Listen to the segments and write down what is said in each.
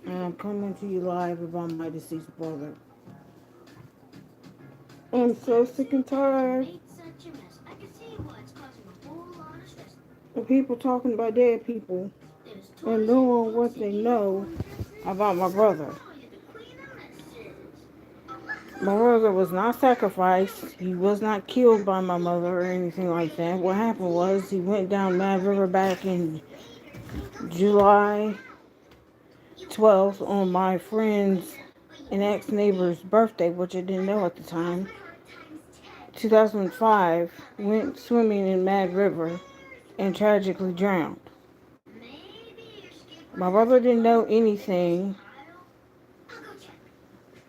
And I'm coming to you live about my deceased brother. I'm so sick and tired of people talking about dead people and knowing what they know about my brother. My brother was not sacrificed. He was not killed by my mother or anything like that. What happened was he went down Mad River back in July 12th on my friend's and ex-neighbor's birthday, which I didn't know at the time. 2005, went swimming in Mad River and tragically drowned. My brother didn't know anything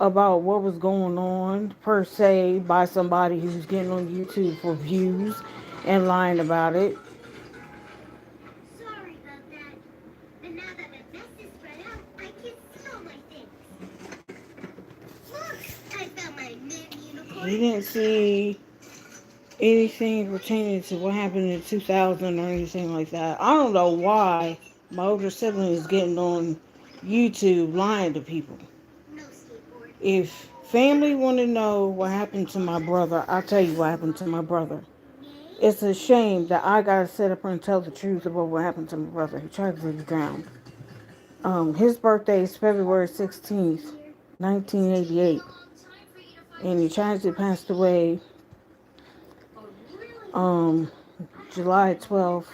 about what was going on per se by somebody who's getting on YouTube for views and lying about it. He didn't see anything pertaining to what happened in 2000 or anything like that. I don't know why my older sibling is getting on YouTube lying to people. If family want to know what happened to my brother, I'll tell you what happened to my brother. It's a shame that I gotta sit up and tell the truth about what happened to my brother. He tragically drowned. His birthday is February 16th, 1988, and he tragically passed away um, July 12th,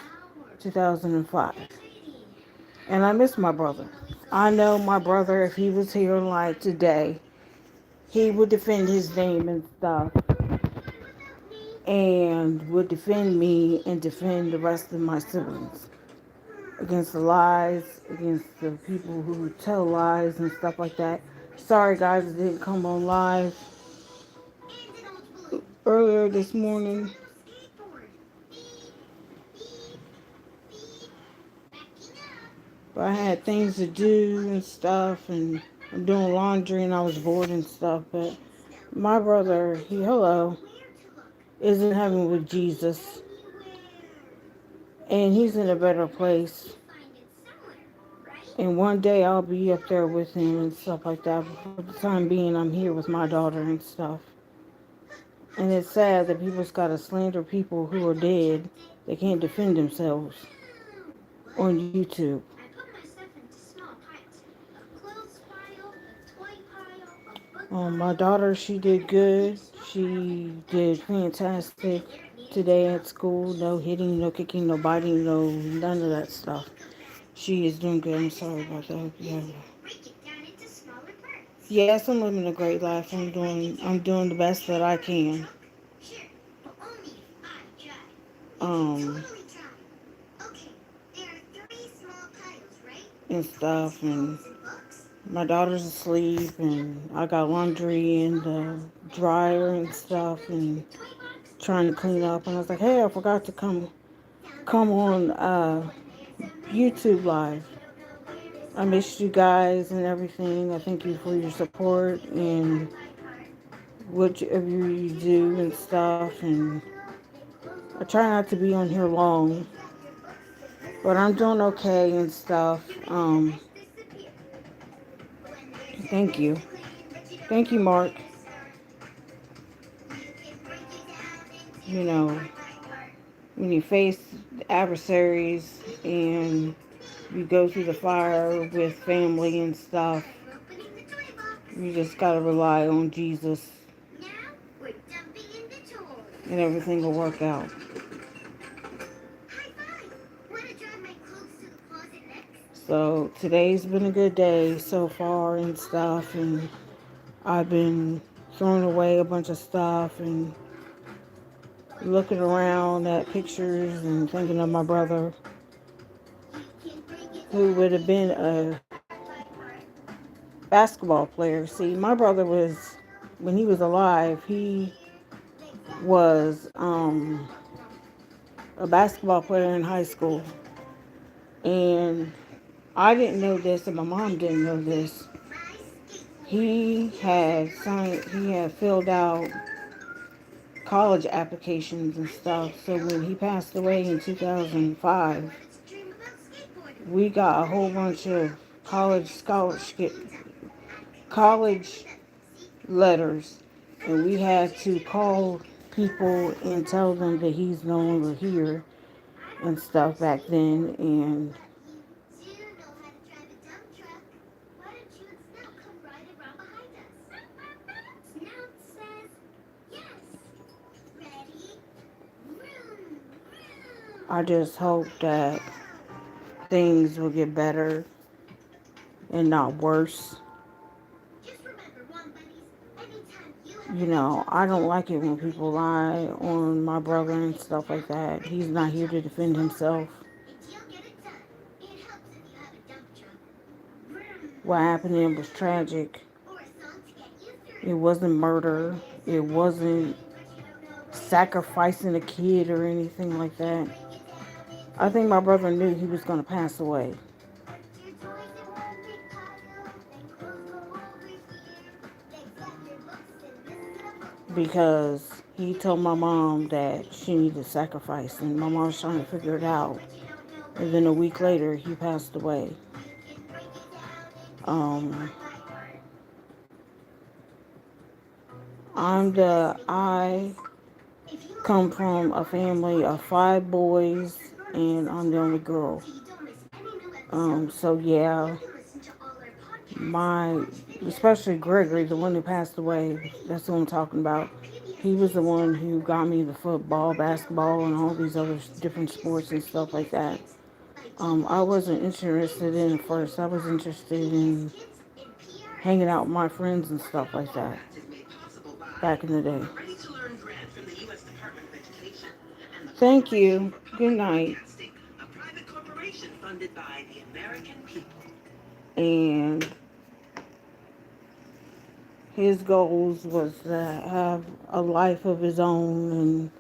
2005. And I miss my brother. I know my brother, if he was here like today, he would defend his name and stuff, and would defend me and defend the rest of my siblings against the lies, against the people who tell lies and stuff like that. Sorry guys, it didn't come on live earlier this morning. But I had things to do and stuff, and I'm doing laundry and I was bored and stuff. But my brother, hello, is in heaven with Jesus, and he's in a better place. And one day I'll be up there with him and stuff like that. But for the time being, I'm here with my daughter and stuff. And it's sad that people's got to slander people who are dead. They can't defend themselves on YouTube. My daughter, she did good. She did fantastic today at school. No hitting, no kicking, no biting, no none of that stuff. She is doing good. I'm sorry about that. Yeah. Yes, I'm living a great life. I'm doing the best that I can. Um and stuff, and my daughter's asleep and I got laundry in the dryer and stuff and trying to clean up, and I was like, hey, I forgot to come on YouTube live. I missed you guys and everything. I thank you for your support and whatever you do and stuff, and I try not to be on here long, but I'm doing okay and stuff. Thank you. Thank you, Mark. You know, when you face adversaries and you go through the fire with family and stuff, you just gotta rely on Jesus and everything will work out. So today's been a good day so far and stuff, and I've been throwing away a bunch of stuff and looking around at pictures and thinking of my brother, who would have been a basketball player. See, my brother was, when he was alive, he was a basketball player in high school. And I didn't know this, and my mom didn't know this. He had filled out college applications and stuff. So when he passed away in 2005, we got a whole bunch of college scholarship, college letters, and we had to call people and tell them that he's no longer here and stuff back then. And I just hope that things will get better and not worse. I don't like it when people lie on my brother and stuff like that. He's not here to defend himself. What happened to him was tragic. It wasn't murder. It wasn't sacrificing a kid or anything like that. I think my brother knew he was going to pass away. Because he told my mom that she needed sacrifice, and my mom was trying to figure it out. And then a week later, he passed away. Um, I come from a family of 5 boys, and I'm the only girl. So yeah, my, especially Gregory, the one who passed away, that's who I'm talking about. He was the one who got me the football, basketball, and all these other different sports and stuff like that. I wasn't interested in it first. I was interested in hanging out with my friends and stuff like that back in the day. Thank you. Good night. And his goals was to have a life of his own and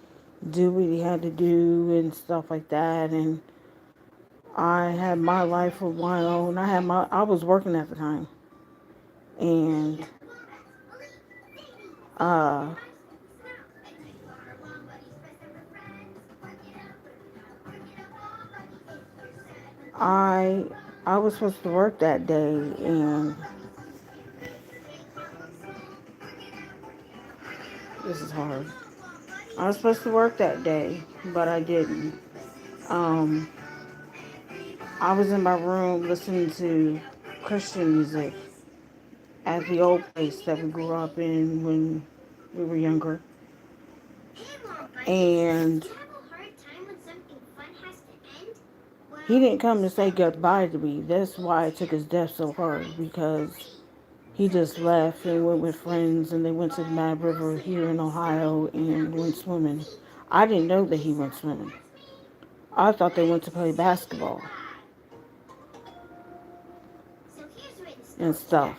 do what he had to do and stuff like that. And I had my life of my own. I was working at the time. And uh I I was supposed to work that day, and this is hard. I was supposed to work that day, but I didn't. Um I was in my room listening to Christian music at the old place that we grew up in when we were younger. And he didn't come to say goodbye to me. That's why it took his death so hard, because he just left and went with friends, and they went to the Mad River here in Ohio and went swimming. I didn't know that he went swimming. I thought they went to play basketball and stuff.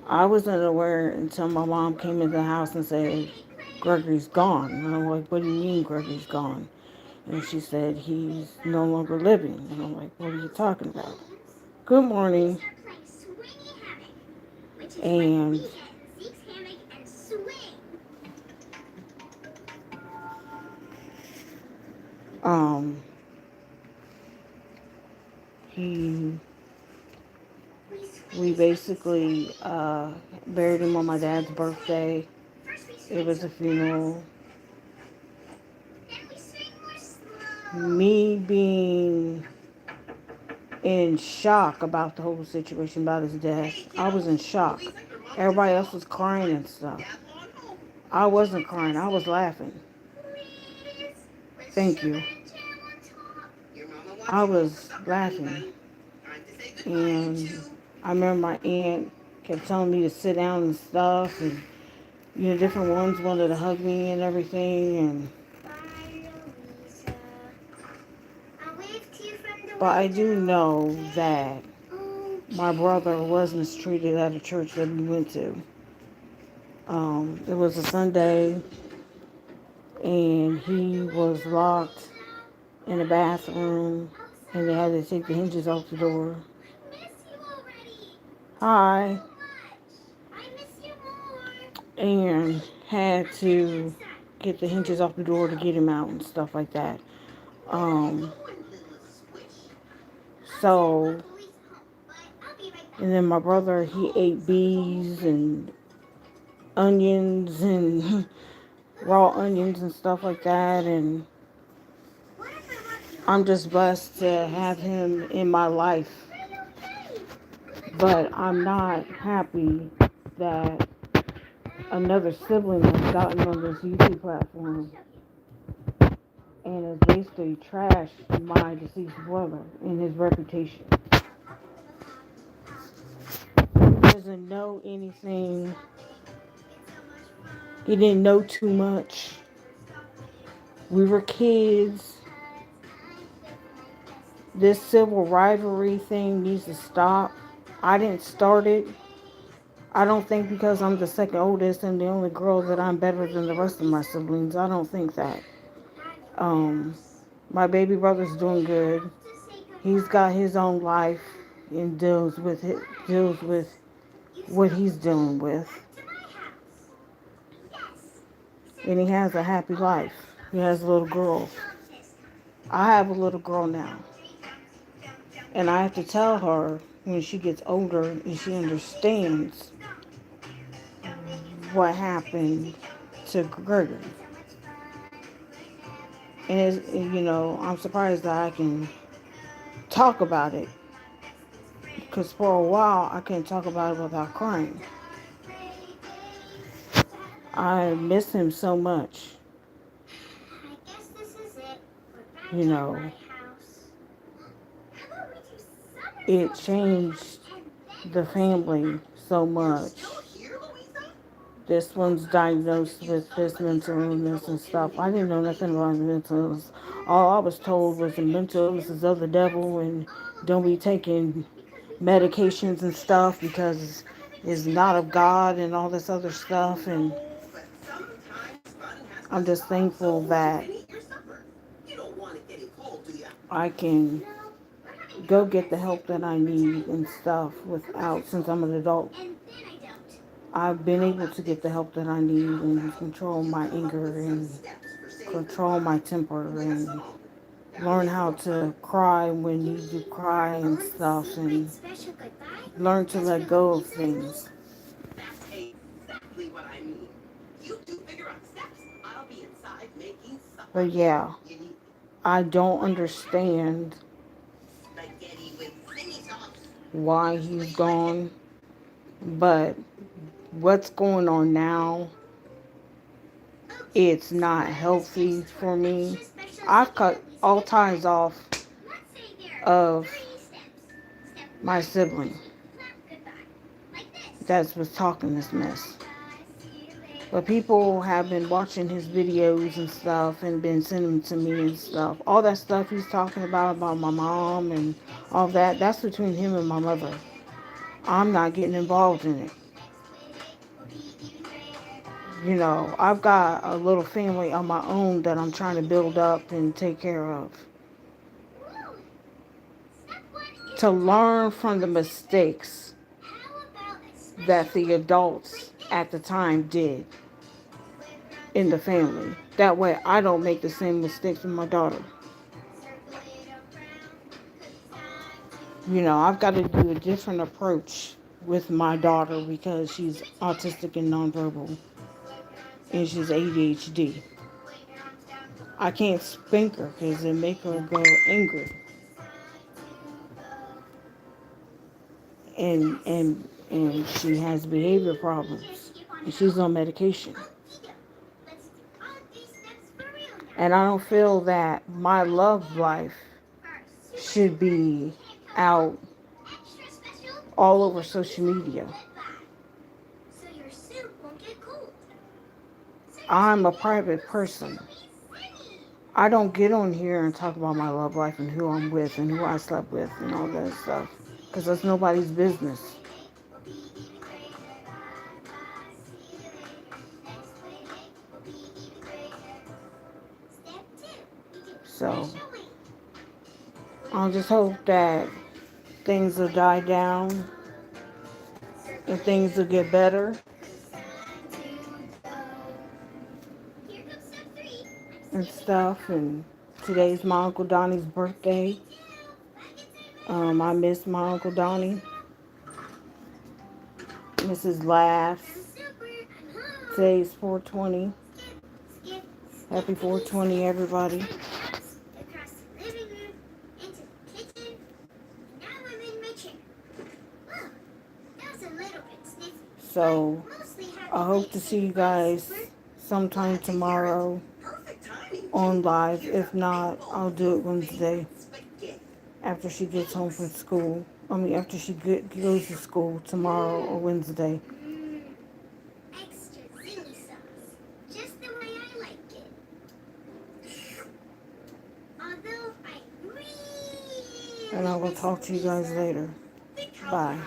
I wasn't aware until my mom came into the house and said, Gregory's gone. And I'm like, what do you mean Gregory's gone? And she said, he's no longer living. And I'm like, what are you talking about? Good morning. And um, he, we basically buried him on my dad's birthday. It was a funeral. Me being in shock about the whole situation, about his death. I was in shock. Everybody else was crying and stuff. I wasn't crying. I was laughing. Thank you. I was laughing. And I remember my aunt kept telling me to sit down and stuff. And, different ones wanted to hug me and everything. But I do know that my brother was mistreated at a church that we went to. It was a Sunday, and he was locked in a bathroom, and they had to take the hinges off the door. Hi. And had to get the hinges off the door to get him out and stuff like that. Um, So, and then my brother, he ate bees and onions and raw onions and stuff like that. And I'm just blessed to have him in my life. But I'm not happy that another sibling has gotten on this YouTube platform and has basically trashed my deceased brother and his reputation. He doesn't know anything. He didn't know too much. We were kids. This civil rivalry thing needs to stop. I didn't start it. I don't think because I'm the second oldest and the only girl that I'm better than the rest of my siblings. I don't think that. Um, my baby brother's doing good. He's got his own life and deals with what he's dealing with, and he has a happy life. He has a little girl. I have a little girl now, and I have to tell her when she gets older and she understands what happened to Gregory. And I'm surprised that I can talk about it because for a while I couldn't talk about it without crying. I miss him so much. You know, it changed the family so much. This one's diagnosed with this mental illness and stuff. I didn't know nothing about mental illness. All I was told was the mental illness is of the devil and don't be taking medications and stuff because it's not of God and all this other stuff. And I'm just thankful that I can go get the help that I need and stuff without, since I'm an adult. I've been able to get the help that I need and control my anger and control my temper and learn how to cry when you do cry and stuff and learn to let go of things. But yeah, I don't understand why he's gone, but what's going on now, it's not healthy for me. I've cut all ties off of my sibling that was talking this mess. But people have been watching his videos and stuff and been sending them to me and stuff. All that stuff he's talking about my mom and all that, that's between him and my mother. I'm not getting involved in it. I've got a little family of my own that I'm trying to build up and take care of. To learn from the mistakes that the adults at the time did in the family. That way I don't make the same mistakes with my daughter. I've got to do a different approach with my daughter because she's autistic and nonverbal and she's ADHD. I can't spank her because it make her go angry. And she has behavior problems. And she's on medication. And I don't feel that my love life should be out all over social media. I'm a private person. I don't get on here and talk about my love life and who I'm with and who I slept with and all that stuff. Because that's nobody's business. So, I just hope that things will die down and things will get better and stuff. And today's my Uncle Donnie's birthday. I miss my Uncle Donnie. Mrs. Laughs. Today's 420. Happy 420, everybody. So, I hope to see you guys sometime tomorrow on live. If not, I'll do it Wednesday after she gets home from school. After she goes to school tomorrow or Wednesday. Extra zingy sauce, just the way I like it. Although I really and I will talk to you guys later. Bye.